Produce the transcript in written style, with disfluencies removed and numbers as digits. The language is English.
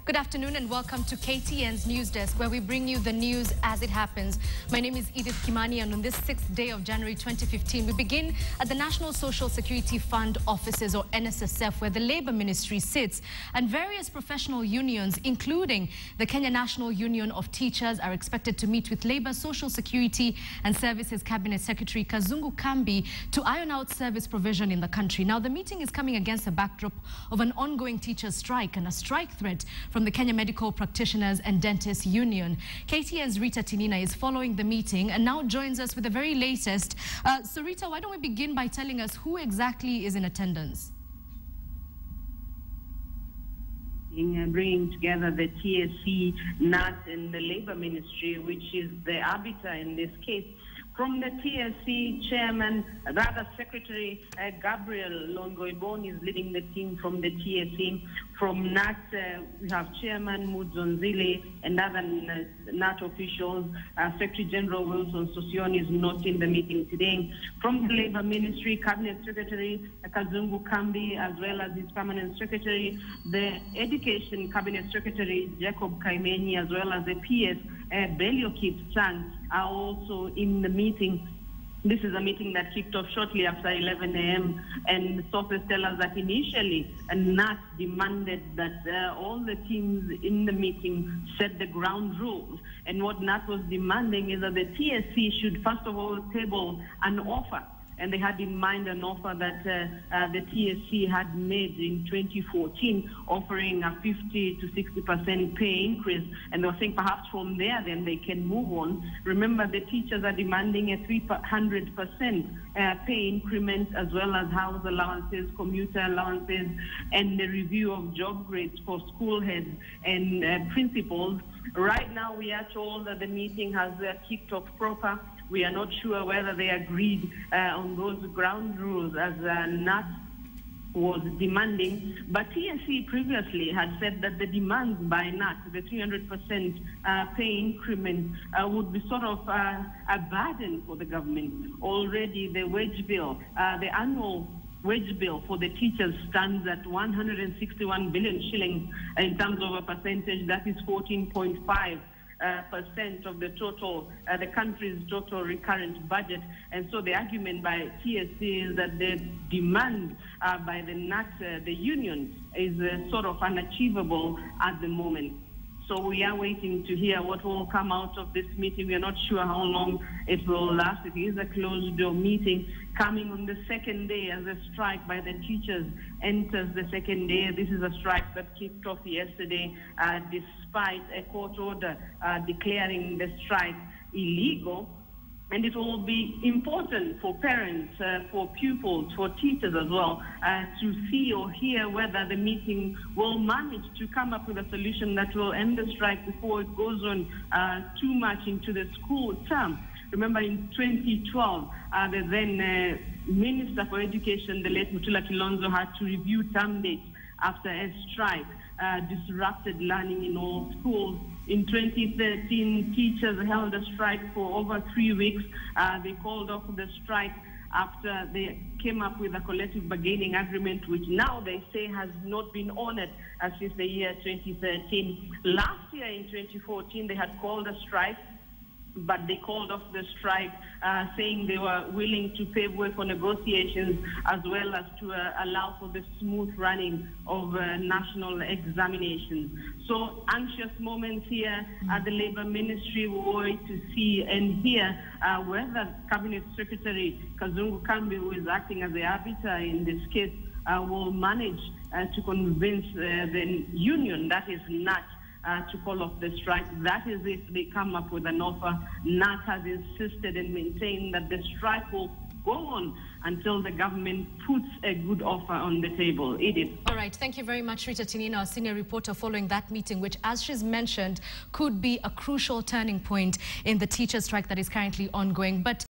Good afternoon and welcome to KTN's News Desk, where we bring you the news as it happens. My name is Edith Kimani, and on this 6th day of January 2015, we begin at the National Social Security Fund offices, or NSSF, where the Labour Ministry sits, and various professional unions, including the Kenya National Union of Teachers, are expected to meet with Labour, Social Security and Services Cabinet Secretary Kazungu Kambi to iron out service provision in the country. Now, the meeting is coming against a backdrop of an ongoing teachers' strike and a strike threat from the Kenya Medical Practitioners and Dentists Union. KTN's Rita Tinina is following the meeting and now joins us with the very latest. So Rita, why don't we begin by telling us who exactly is in attendance? Bringing together the TSC, KNUT and the Labour Ministry, which is the arbiter in this case. From the TSC chairman, Secretary Gabriel Longoibon is leading the team from the TSC. From KNUT, we have Chairman Mudzonzile and other KNUT officials. Secretary General Wilson Sossion is not in the meeting today. From the Labour Ministry, Cabinet Secretary Kazungu Kambi, as well as his permanent secretary, the Education Cabinet Secretary Jacob Kaimeni, as well as the PS Belio Kipsang, are also in the meeting. This is a meeting that kicked off shortly after 11 a.m. and sources tell us that initially KNUT demanded that all the teams in the meeting set the ground rules. And what KNUT was demanding is that the TSC should first of all table an offer. And they had in mind an offer that the TSC had made in 2014, offering a 50 to 60% pay increase. And they were saying perhaps from there, then they can move on. Remember, the teachers are demanding a 300% pay increment, as well as house allowances, commuter allowances, and the review of job grades for school heads and principals. Right now, we are told that the meeting has kicked off proper. We are not sure whether they agreed on those ground rules as KNUT was demanding. But TSC previously had said that the demands by KNUT, the 300% pay increment, would be sort of a burden for the government. Already the wage bill, the annual wage bill for the teachers stands at 161 billion shillings. In terms of a percentage, that is 14.5%. Of the total, the country's total recurrent budget. And so the argument by TSC is that the demand by the KNUT, the union, is sort of unachievable at the moment. So we are waiting to hear what will come out of this meeting. We are not sure how long it will last. It is a closed-door meeting coming on the second day as a strike by the teachers enters the second day. This is a strike that kicked off yesterday despite a court order declaring the strike illegal. And it will be important for parents, for pupils, for teachers as well, to see or hear whether the meeting will manage to come up with a solution that will end the strike before it goes on too much into the school term. Remember, in 2012, the then Minister for Education, the late Mutula Kilonzo, had to review term dates after a strike disrupted learning in all schools. In 2013, teachers held a strike for over 3 weeks. They called off the strike after they came up with a collective bargaining agreement, which now they say has not been honored since the year 2013. Last year, in 2014, they had called a strike, but they called off the strike, saying they were willing to pave way for negotiations, as well as to allow for the smooth running of national examinations. So anxious moments here at the Labour Ministry. We wait to see and hear whether Cabinet Secretary Kazungu Kambi, who is acting as the arbiter in this case, will manage to convince the union, that is KNUT, to call off the strike. That is if they come up with an offer. KNUT has insisted and maintained that the strike will go on until the government puts a good offer on the table. Edith. All right. Thank you very much, Rita Tinina, our senior reporter, following that meeting, which, as she's mentioned, could be a crucial turning point in the teacher strike that is currently ongoing. But